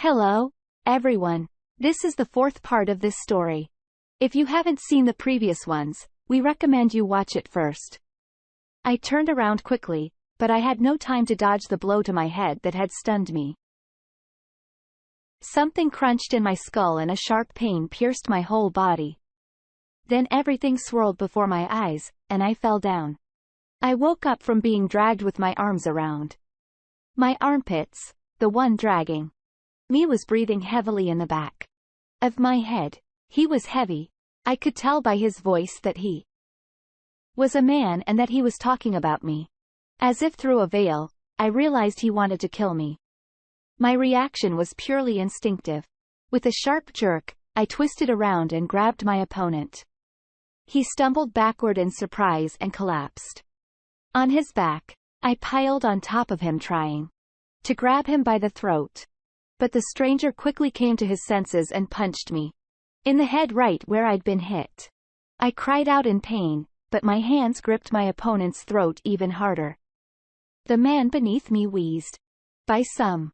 Hello, everyone. This is the fourth part of this story. If you haven't seen the previous ones, we recommend you watch it first. I turned around quickly, but I had no time to dodge the blow to my head that had stunned me. Something crunched in my skull and a sharp pain pierced my whole body. Then everything swirled before my eyes, and I fell down. I woke up from being dragged with my arms around my armpits. The one dragging me was breathing heavily in the back of my head. He was heavy. I could tell by his voice that he was a man and that he was talking about me. As if through a veil, I realized he wanted to kill me. My reaction was purely instinctive. With a sharp jerk, I twisted around and grabbed my opponent. He stumbled backward in surprise and collapsed on his back. I piled on top of him trying to grab him by the throat. But the stranger quickly came to his senses and punched me in the head right where I'd been hit. I cried out in pain, but my hands gripped my opponent's throat even harder. The man beneath me wheezed. By some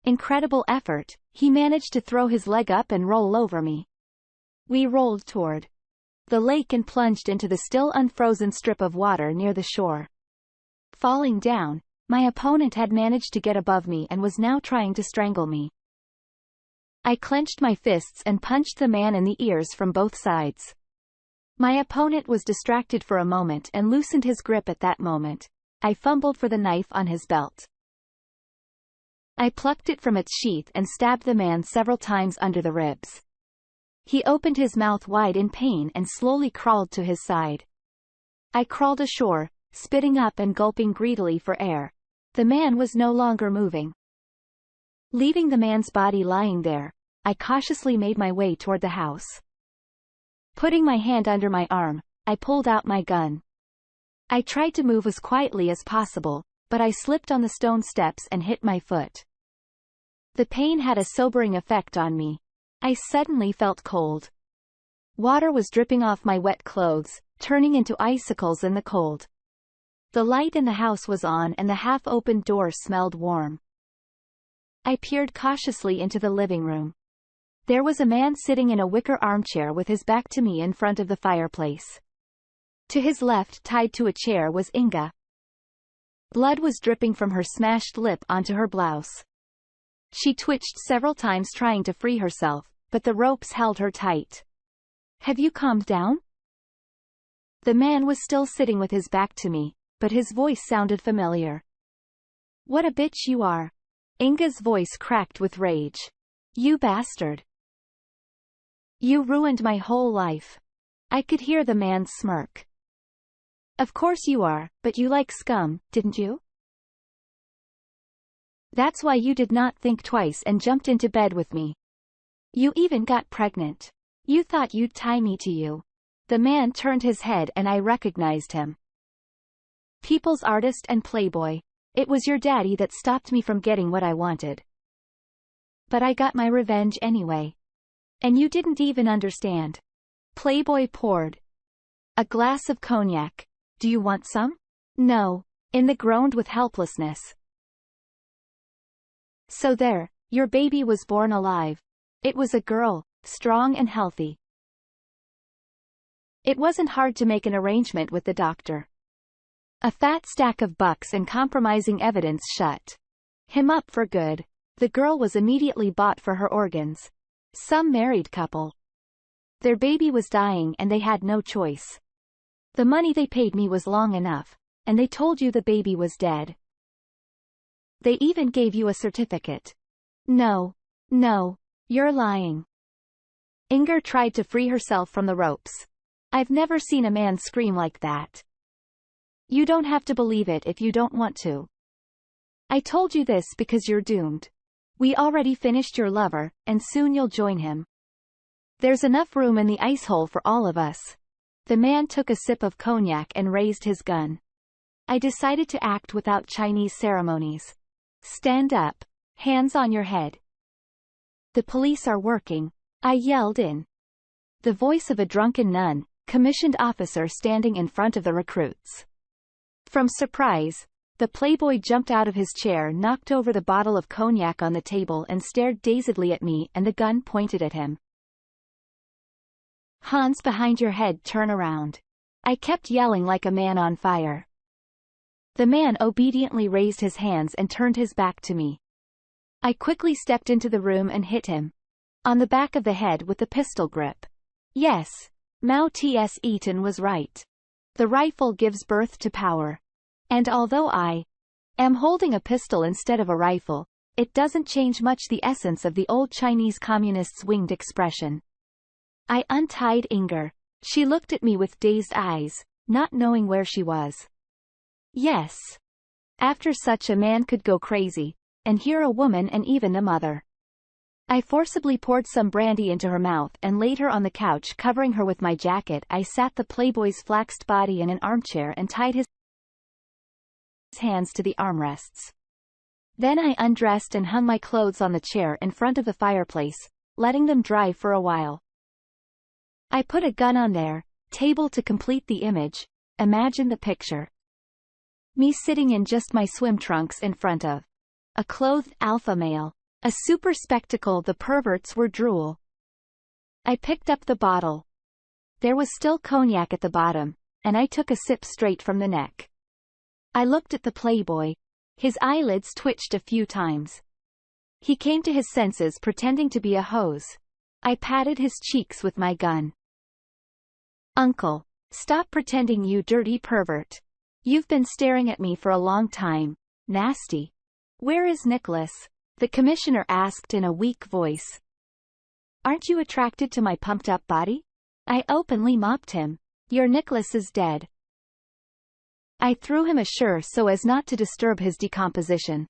incredible effort, he managed to throw his leg up and roll over me. We rolled toward the lake and plunged into the still unfrozen strip of water near the shore. Falling down, my opponent had managed to get above me and was now trying to strangle me. I clenched my fists and punched the man in the ears from both sides. My opponent was distracted for a moment and loosened his grip at that moment. I fumbled for the knife on his belt. I plucked it from its sheath and stabbed the man several times under the ribs. He opened his mouth wide in pain and slowly crawled to his side. I crawled ashore, spitting up and gulping greedily for air. The man was no longer moving. Leaving the man's body lying there, I cautiously made my way toward the house. Putting my hand under my arm, I pulled out my gun. I tried to move as quietly as possible, but I slipped on the stone steps and hit my foot. The pain had a sobering effect on me. I suddenly felt cold. Water was dripping off my wet clothes, turning into icicles in the cold. The light in the house was on and the half-opened door smelled warm. I peered cautiously into the living room. There was a man sitting in a wicker armchair with his back to me in front of the fireplace. To his left, tied to a chair, was Inga. Blood was dripping from her smashed lip onto her blouse. She twitched several times trying to free herself, but the ropes held her tight. "Have you calmed down?" The man was still sitting with his back to me, but his voice sounded familiar. "What a bitch you are." Inga's voice cracked with rage. "You bastard. You ruined my whole life." I could hear the man smirk. "Of course you are, but you like scum, didn't you? That's why you did not think twice and jumped into bed with me. You even got pregnant. You thought you'd tie me to you." The man turned his head and I recognized him. People's artist and playboy. It was your daddy that stopped me from getting what I wanted. But I got my revenge anyway. And you didn't even understand. Playboy poured a glass of cognac. "Do you want some?" "No." Inga groaned with helplessness. "So there, your baby was born alive. It was a girl, strong and healthy." It wasn't hard to make an arrangement with the doctor. A fat stack of bucks and compromising evidence shut him up for good. The girl was immediately bought for her organs. Some married couple. Their baby was dying and they had no choice. The money they paid me was long enough, and they told you the baby was dead. They even gave you a certificate. No. No. You're lying. Inga tried to free herself from the ropes. I've never seen a man scream like that. You don't have to believe it if you don't want to. I told you this because you're doomed. We already finished your lover, and soon you'll join him. There's enough room in the ice hole for all of us. The man took a sip of cognac and raised his gun. I decided to act without Chinese ceremonies. "Stand up. Hands on your head." "The police are working," I yelled in the voice of a drunken nun, commissioned officer standing in front of the recruits. From surprise, The playboy jumped out of his chair, knocked over the bottle of cognac on the table and stared dazedly at me and the gun pointed at him. "Hands behind your head, turn around." I kept yelling like a man on fire. The man obediently raised his hands and turned his back to me. I quickly stepped into the room and hit him on the back of the head with the pistol grip. Yes, Mao T.S. Eaton was right. The rifle gives birth to power. And although I am holding a pistol instead of a rifle, it doesn't change much the essence of the old Chinese communists' winged expression. I untied Inger. She looked at me with dazed eyes, not knowing where she was. Yes. After such a man could go crazy, and here a woman and even a mother. I forcibly poured some brandy into her mouth and laid her on the couch, covering her with my jacket. I sat the playboy's flaxed body in an armchair and tied his hands to the armrests. Then I undressed and hung my clothes on the chair in front of the fireplace, letting them dry for a while. I put a gun on their table to complete the image. Imagine the picture. Me sitting in just my swim trunks in front of a clothed alpha male. A super spectacle. The perverts were drool. I picked up the bottle. There was still cognac at the bottom, and I took a sip straight from the neck. I looked at the playboy. His eyelids twitched a few times. He came to his senses, pretending to be a hose. I patted his cheeks with my gun. "Uncle, stop pretending, you dirty pervert. You've been staring at me for a long time. Nasty." "Where is Nicholas?" the commissioner asked in a weak voice. "Aren't you attracted to my pumped-up body?" I openly mocked him. "Your Nicholas is dead." I threw him a sure so as not to disturb his decomposition.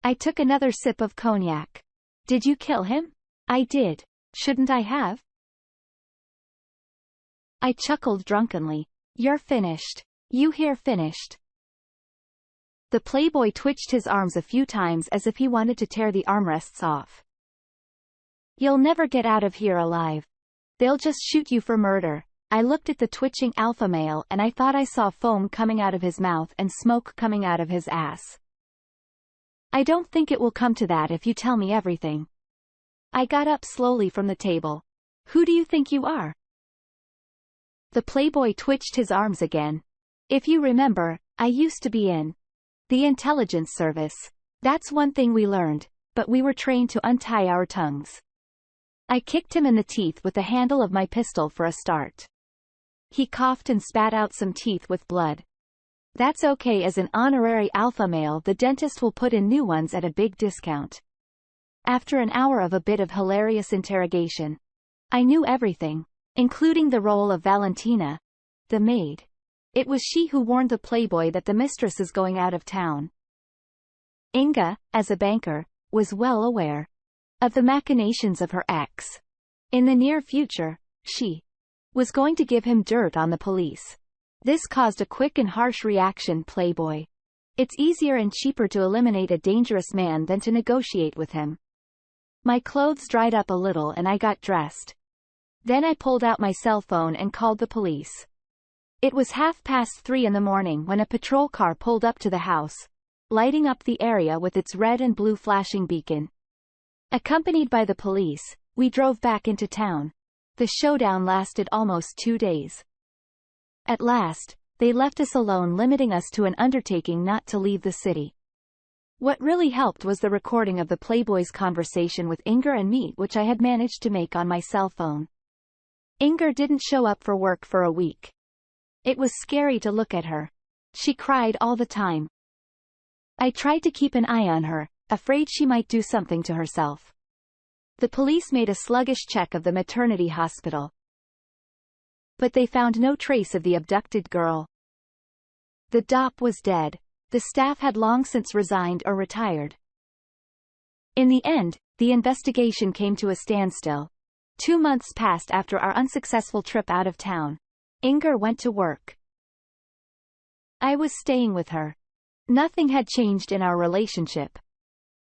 I took another sip of cognac. "Did you kill him?" "I did. Shouldn't I have?" I chuckled drunkenly. "You're finished. You hear finished." The playboy twitched his arms a few times as if he wanted to tear the armrests off. "You'll never get out of here alive. They'll just shoot you for murder." I looked at the twitching alpha male and I thought I saw foam coming out of his mouth and smoke coming out of his ass. "I don't think it will come to that if you tell me everything." I got up slowly from the table. "Who do you think you are?" The playboy twitched his arms again. "If you remember, I used to be in the intelligence service. That's one thing we learned, but we were trained to untie our tongues." I kicked him in the teeth with the handle of my pistol for a start. He coughed and spat out some teeth with blood. "That's okay. As an honorary alpha male, the dentist will put in new ones at a big discount." After an hour of a bit of hilarious interrogation, I knew everything, including the role of Valentina, the maid. It was she who warned the playboy that the mistress is going out of town. Inga, as a banker, was well aware of the machinations of her ex. In the near future, she was going to give him dirt on the police. This caused a quick and harsh reaction. "Playboy. It's easier and cheaper to eliminate a dangerous man than to negotiate with him." My clothes dried up a little and I got dressed. Then I pulled out my cell phone and called the police. It was 3:30 in the morning when a patrol car pulled up to the house, lighting up the area with its red and blue flashing beacon. Accompanied by the police, we drove back into town. The showdown lasted almost 2 days. At last, they left us alone, limiting us to an undertaking not to leave the city. What really helped was the recording of the playboy's conversation with Inger and me, which I had managed to make on my cell phone. Inger didn't show up for work for a week. It was scary to look at her. She cried all the time. I tried to keep an eye on her, afraid she might do something to herself. The police made a sluggish check of the maternity hospital, but they found no trace of the abducted girl. The DOP was dead. The staff had long since resigned or retired. In the end, the investigation came to a standstill. 2 months passed after our unsuccessful trip out of town. Inger went to work. I was staying with her. Nothing had changed in our relationship.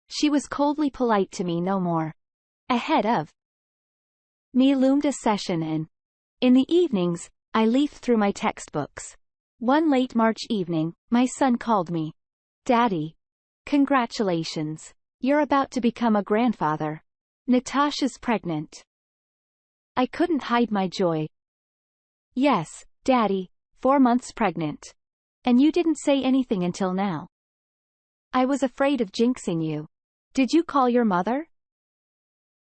She was coldly polite to me no more. Ahead of me loomed a session and, in the evenings, I leafed through my textbooks. One late March evening, my son called me. Daddy. Congratulations. You're about to become a grandfather. Natasha's pregnant. I couldn't hide my joy. Yes, Daddy, 4 months pregnant. And you didn't say anything until now. I was afraid of jinxing you. Did you call your mother?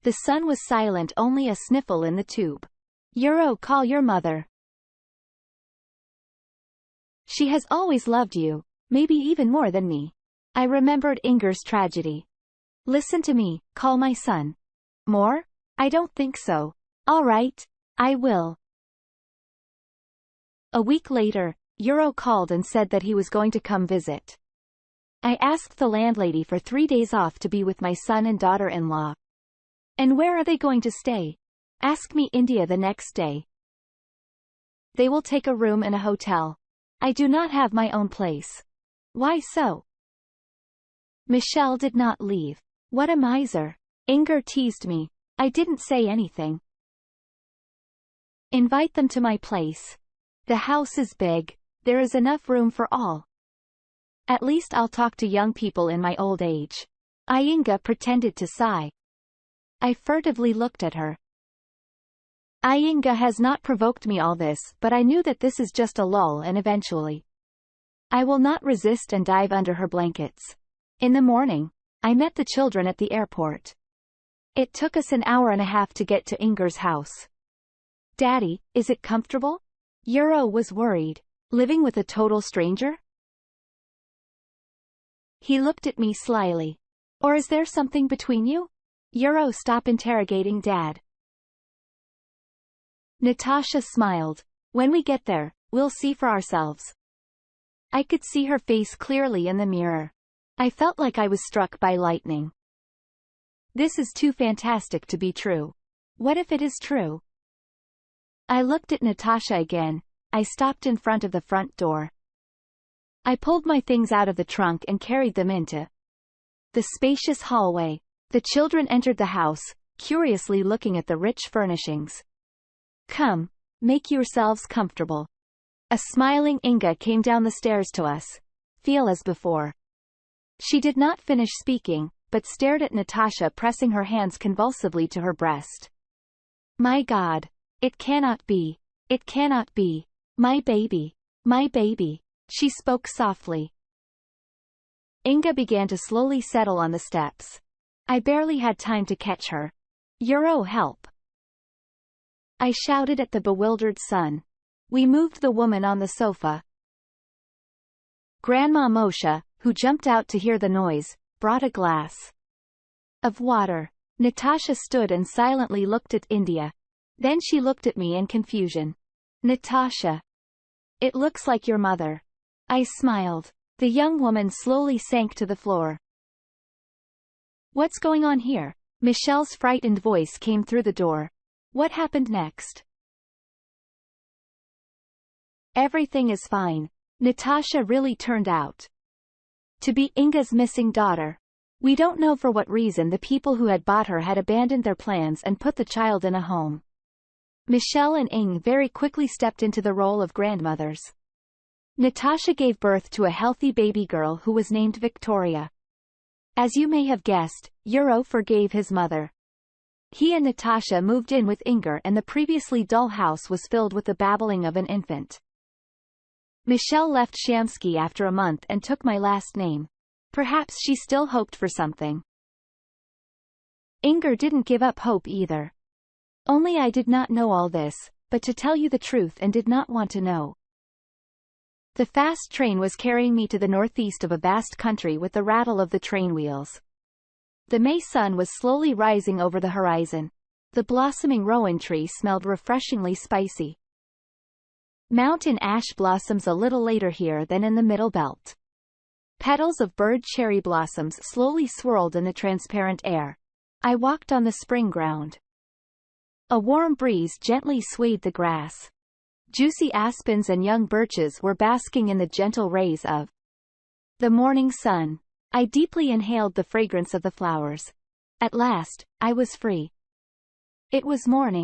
The son was silent, only a sniffle in the tube. Call your mother. She has always loved you, maybe even more than me. I remembered Inger's tragedy. Listen to me, call my son. More? I don't think so. All right, I will. A week later, called and said that he was going to come visit. I asked the landlady for 3 days off to be with my son and daughter-in-law. And where are they going to stay? Asked me India the next day. They will take a room in a hotel. I do not have my own place. Why so? Michelle did not leave. What a miser. Inger teased me. I didn't say anything. Invite them to my place. The house is big. There is enough room for all. At least I'll talk to young people in my old age. Inga pretended to sigh. I furtively looked at her. Inga has not provoked me all this, but I knew that this is just a lull and eventually I will not resist and dive under her blankets. In the morning, I met the children at the airport. It took us an hour and a half to get to Inger's house. Daddy, is it comfortable? Was worried. Living with a total stranger? He looked at me slyly. Or is there something between you? Stop interrogating Dad. Natasha smiled. When we get there, we'll see for ourselves. I could see her face clearly in the mirror. I felt like I was struck by lightning. This is too fantastic to be true. What if it is true? I looked at Natasha again. I stopped in front of the front door. I pulled my things out of the trunk and carried them into the spacious hallway. The children entered the house, curiously looking at the rich furnishings. Come, make yourselves comfortable. A smiling Inga came down the stairs to us. Feel as before. She did not finish speaking, but stared at Natasha, pressing her hands convulsively to her breast. My God. It cannot be. It cannot be. My baby. My baby. She spoke softly. Inga began to slowly settle on the steps. I barely had time to catch her. Help. I shouted at the bewildered son. We moved the woman on the sofa. Grandma Moshe, who jumped out to hear the noise, brought a glass of water. Natasha stood and silently looked at India. Then she looked at me in confusion. Natasha. It looks like your mother. I smiled. The young woman slowly sank to the floor. What's going on here? Michelle's frightened voice came through the door. What happened next? Everything is fine. Natasha really turned out to be Inga's missing daughter. We don't know for what reason the people who had bought her had abandoned their plans and put the child in a home. Michelle and Ing very quickly stepped into the role of grandmothers. Natasha gave birth to a healthy baby girl who was named Victoria. As you may have guessed, forgave his mother. He and Natasha moved in with Inger, and the previously dull house was filled with the babbling of an infant. Michelle left Shamsky after a month and took my last name. Perhaps she still hoped for something. Inger didn't give up hope either. Only I did not know all this, but to tell you the truth, and did not want to know. The fast train was carrying me to the northeast of a vast country with the rattle of the train wheels. The May sun was slowly rising over the horizon. The blossoming rowan tree smelled refreshingly spicy. Mountain ash blossoms a little later here than in the middle belt. Petals of bird cherry blossoms slowly swirled in the transparent air. I walked on the spring ground. A warm breeze gently swayed the grass. Juicy aspens and young birches were basking in the gentle rays of the morning sun. I deeply inhaled the fragrance of the flowers. At last, I was free. It was morning.